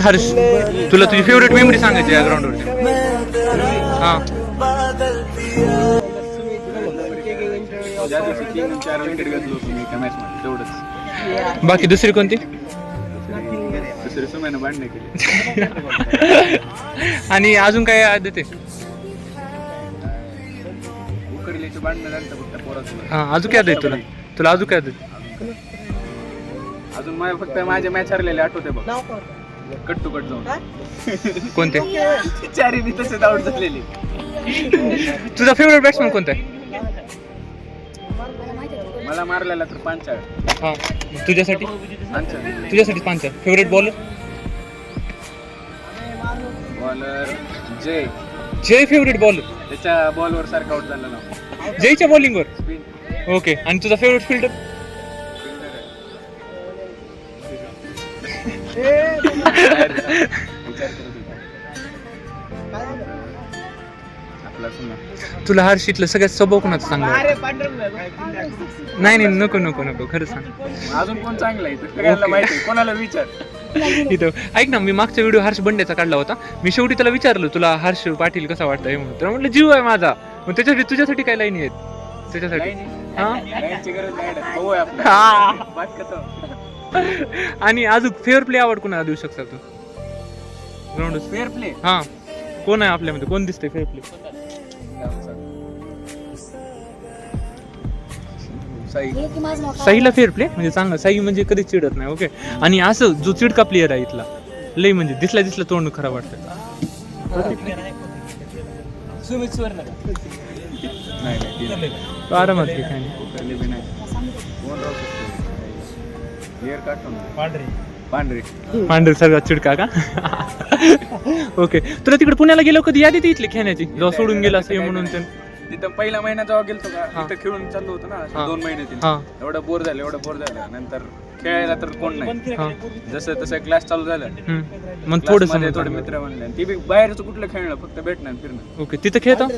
हर्ष, तुला तुझी favourite memory सांगायची या ग्राउंडवरची. हां बाकी दुसरी कोणती? आणि अजून काय देते? हा अजून काय देते तुला अजून काय देते? अजून मला फक्त माझ्या मॅच हरलेले आठवते बघ, कट टू कट जाऊन. कोणते? चारी बी तसेच आउट झालेली. तुझा फेवरेट बॅट्समन कोणता आहे? मला मारलेला तर पांचाळ. हा तुझ्यासाठी पांचाळ. फेवरेट बॉलर जय फेवरेट बॉलर. त्याच्या बॉलवर सारखा आउट झाला ना, जयच्या बॉलिंगवर. ओके. आणि तुझा फेवरेट फिल्डर? तुला हर्षीतलं सगळ्यात स्वभाव कोणाचा चांगला? नाही नको खरं सांग. अजून कोण चांगला आहे सगळ्यांना माहिती आहे, कोणाला विचार. इथं ऐक ना, मी मागचा व्हिडिओ हर्ष बंड्याचा काढला होता. मी शेवटी त्याला विचारलं तुला हर्ष पाटील कसा वाटतं हे म्हणून. तर म्हटलं जीव आहे माझा. मग त्याच्यासाठी तुझ्यासाठी काय लाईनी आहेत त्याच्यासाठी? आणि अजून फेअर प्ले आवड कोणाला देऊ शकता तू ग्राउंड? फेअर प्ले हा कोण आहे आपल्यामध्ये? कोण दिसतंय फेअर प्ले? साईला फेअर प्ले म्हणजे चांगला. साई म्हणजे कधीच चिडत नाही. ओके. आणि असं जो चिडका प्लेअर आहे इथला लई म्हणजे दिसला तोंड खराब वाटतं. आरामात काय नाही. पांढरे सगळ्यात चिडका का? ओके. तुला तिकडे पुण्याला गेलो कधी यादी ती इथली खेळण्याची जेव्हा सोडून गेला असं म्हणून? तिथं पहिला महिना जेव्हा गेलतो का तिथं खेळून चाललो होतो ना 2 महिने. एवढं बोर झालं. नंतर खेळायला तर कोण नाही. जसं तसं क्लास चालू झालं मग थोडे मित्र म्हणले. ती बी बाहेरचं कुठलं खेळणं, फक्त भेटणं फिरणं. ओके. तिथं खेळतास?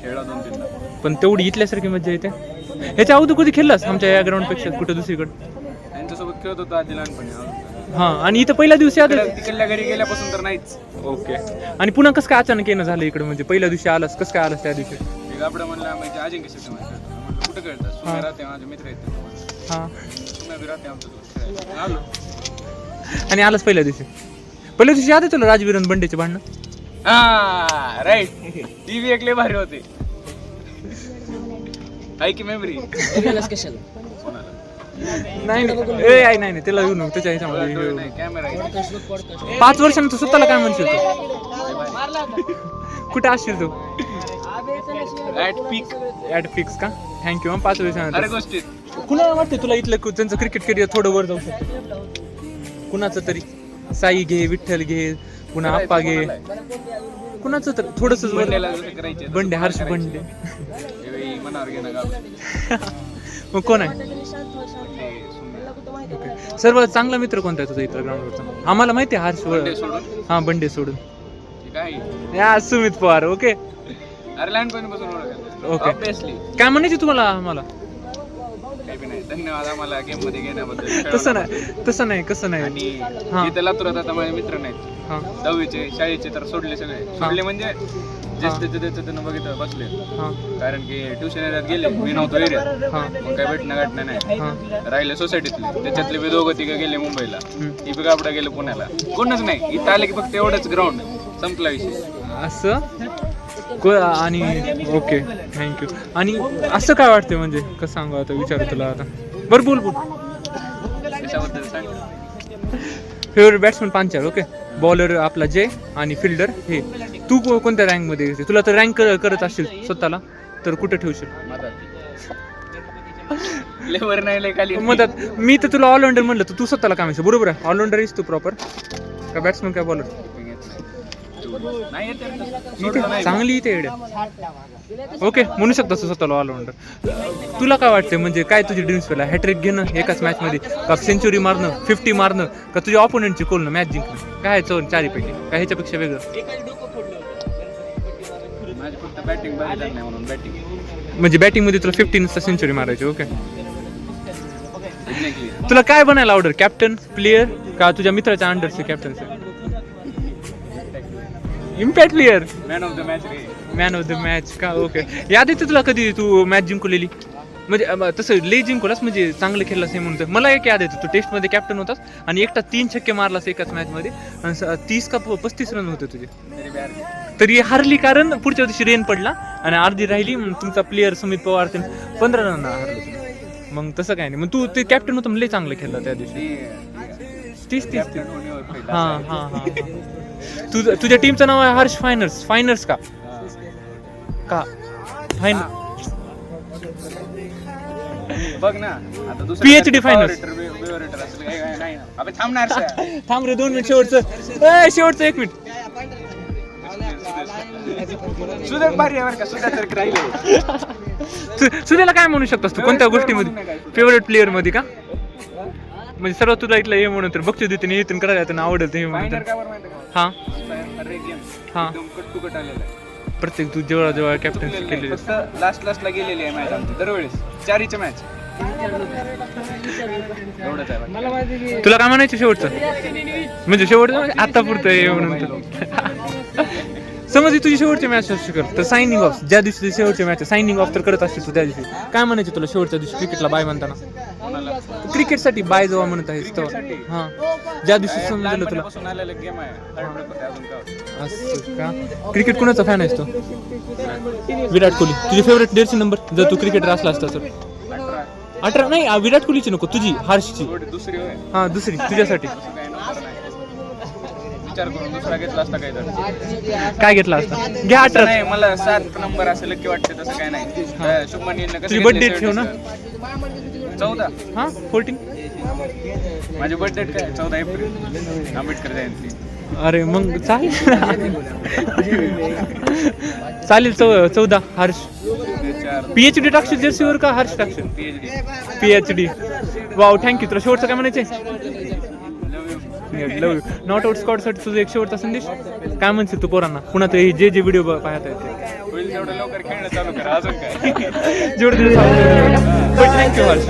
खेळला 2-3दा. पण तेवढी इथल्यासारखी मजा येते. ह्याच्या अगोदर कधी खेळलास आमच्या या ग्राउंड पेक्षा कुठं दुसरीकडे? त्यांच्यासोबत खेळत होतो आधी लहानपणी. हा. आणि इथं पहिल्या दिवशी आलं? तिकडल्या घरी गेल्यापासून तर नाहीच. ओके. आणि पुन्हा कसं काय अचानक येणं झालं इकडे? म्हणजे पहिल्या दिवशी आलास, कसं काय आलास त्या दिवशी? आपलं म्हणलं म्हणजे अजिंक्य शेट्टी कुठं खेळतात? सुम्या राहते, माझे मित्र आहेत. हां सुम्या बी राहते आमचं. आलो. आणि आलास पहिल्या दिवशी याद आहे तुला राजवीरन बंडेचे भांडणं? हा राईट. ती बी एकले भारी होते. आहे की मेमरी? नाही त्याला येऊ नको त्याच्या ह्याच्यामध्ये. कॅमेरा 5 वर्षांनी तू स्वतःला काय म्हणशील तू? कुठे असशील तू? ॲट फिक्स का? थँक्यू. 5 वर्षानंतर गोष्टी कुणाला वाटते तुला इथलं त्यांचं क्रिकेट करिअर थोडं वर जाऊ शकतं? कुणाचं तरी? साई घे, विठ्ठल घे, पुन्हा आप्पा घे, कुणाचं तर थोडस बंडे, हर्ष बंडे. मग कोण आहे सर्वात चांगला मित्र? कोणता आहे तुझा इथं ग्राउंडवरचा? आम्हाला माहिती आहे हर्ष. हा बंडे सोडून या सुमित पवार. ओके. ओके. काय म्हणायचे तुम्हाला आम्हाला? धन्यवाद आम्हाला गेम मध्ये घेण्याबद्दल. तसं नाही कसं नाही. आणि इथे लातूरात आता माझे मित्र नाहीत. 10वीचे शाळेचे तर सोडले सगळे. म्हणजे त्यानं बघितलं बसले. कारण की ट्युशन एरियात गेले, मी नव्हतो एरियात. मग काय भेटणं नाही. राहिले सोसायटीतले. त्याच्यातले बी 2-3 गेले मुंबईला. ती बी गाबडा गेले पुण्याला. कोणच नाही. इथं आले की फक्त एवढंच ग्राउंड संपला विषय. असं आणि ओके थँक्यू. आणि असं काय वाटतं म्हणजे कसं सांगू आता? विचारू तुला आता. बरं बोल. त्याच्याबद्दल सांग. Favourite batsman Panchal. Okay. Bowler आपला जय आणि फिल्डर हे. तू कोणत्या रँकमध्ये येते? तुला तर रँक करत असशील स्वतःला तर कुठं ठेवशील? मदत. मी तर तुला ऑलराऊंडर म्हणलं तर तू स्वतःला काय म्हणशील? बरोबर आहे. ऑलराऊंडर इज तू प्रॉपर का बॅट्समन काय बॉलर? चांगली इथे एवढ्या. ओके म्हणू शकतो स्वतःला ऑलराऊंडर. तुला काय वाटतं म्हणजे काय तुझी ड्रीम्स पहिला? हॅट्रिक घेणं एकाच मॅच मध्ये, का सेंचुरी मारणं, 50 मारणं, का तुझ्या ऑपोनंटची कोलणं मॅच जिंकणं? काय 4पैकी काय ह्याच्यापेक्षा वेगळं? म्हणजे बॅटिंग मध्ये तुला 15 सेंचुरी मारायची. ओके. एक्झॅक्टली. तुला काय बनायला आवडेल, कॅप्टन, प्लेयर का तुझ्या मित्राच्या अंडरचे captain? Impact player, man of the match रे. मॅन ऑफ द मॅच का? ओके. याद येते तुला कधी तू मॅच जिंकलेली? म्हणजे तसं लई जिंकलास, म्हणजे चांगलं खेळलास हे म्हणतो. मला एक याद येतं, तू टेस्टमध्ये कॅप्टन होतास आणि एकटा 3 छक्के मारलास एकाच मॅचमध्ये आणि 30 का 35 रन होते तुझे. तरी हारली कारण पुढच्या दिवशी रेन पडला आणि अर्धी राहिली. मग तुमचा प्लेअर सुमित पवार 15 रन हारले. मग तसं काय नाही. मग तू ते कॅप्टन होतं, लई चांगलं खेळला त्या दिवशी. 30. हां हां हां. तुझ्या टीमचं नाव आहे हर्ष फायनर्स. फायनर्स का? फायनल बघ ना आता दुसरं PhD finals. अबे थांबणार थांब रे 2 मिनिट, शेवटचं 1 मिनिट. सुदेश भारी आहे बरं का, सुदेश तर राहिले. सुदेला काय म्हणू शकतोस तू कोणत्या गोष्टीमध्ये? फेवरेट प्लेअर मध्ये का? म्हणजे सर्वात तुला इथलं हे म्हणून तर बक्षीस देते नाही, इथून करायला त्यांना आवडेल ते म्हणून. हां हां. कट आलेला आहे. प्रत्येक तू जेव्हा कॅप्टन्सी केलेली फक्त लास्टला गेलेली आहे मॅच आमची दरवेळेस 4 मॅच. एवढंच आहे. तुला काय म्हणायचं शेवटचं? म्हणजे शेवटचं म्हणजे आता पुरतं हे म्हणून. समज तुझी शेवटची मॅच असू शकत तर सायनिंग ऑफ, ज्या दिवशी शेवटची मॅच सायनिंग ऑफ तर करत असते तू त्या दिवशी, काय म्हणायचं तुला शेवटच्या दिवशी क्रिकेटला बाय म्हणताना? क्रिकेटसाठी बाय जेव्हा म्हणत आहेस तेव्हा. हां, ज्या दिवशी समजलं तुला गेम आहे. असं का? क्रिकेट कुणाचा फॅन आहेस तू? विराट कोहली. तुझी फेवरेट जर्सी नंबर जर तू क्रिकेटर असला असता तर? 18 नाही, विराट कोहलीची नको, तुझी हर्षची. दुसरी होय. हां दुसरी तुझ्यासाठी. विचार करून दुसरा घेतला असता काय तर. काय घेतला असता? घ्या 18. नाही मला 7 नंबर असं लकी वाटते, तसं काय नाही. शुभमन गिलनं कसं तुझी बर्थडे घेतली ठेव ना. 14. हां 14. माझी बर्थडे काय 14 एप्रिल, आंबेडकर जयंती. अरे मग चालेल. चालेल 14 हर्ष. PhD टाकशील जर्सीवर का हर्ष टाकशील? PhD. Wow, thank you. तुला शेवटचं काय म्हणायचंय? लव यू. नॉट आउट स्कॉटसाठी तुझं एक शेवटचा संदेश काय म्हणशील तू पोरांना? पुन्हा ते जे व्हिडिओ पाहत आहेत होईल तेवढं लवकर खेळणं चालू करा, अजून काय. जेवढं थँक्यू हर्ष.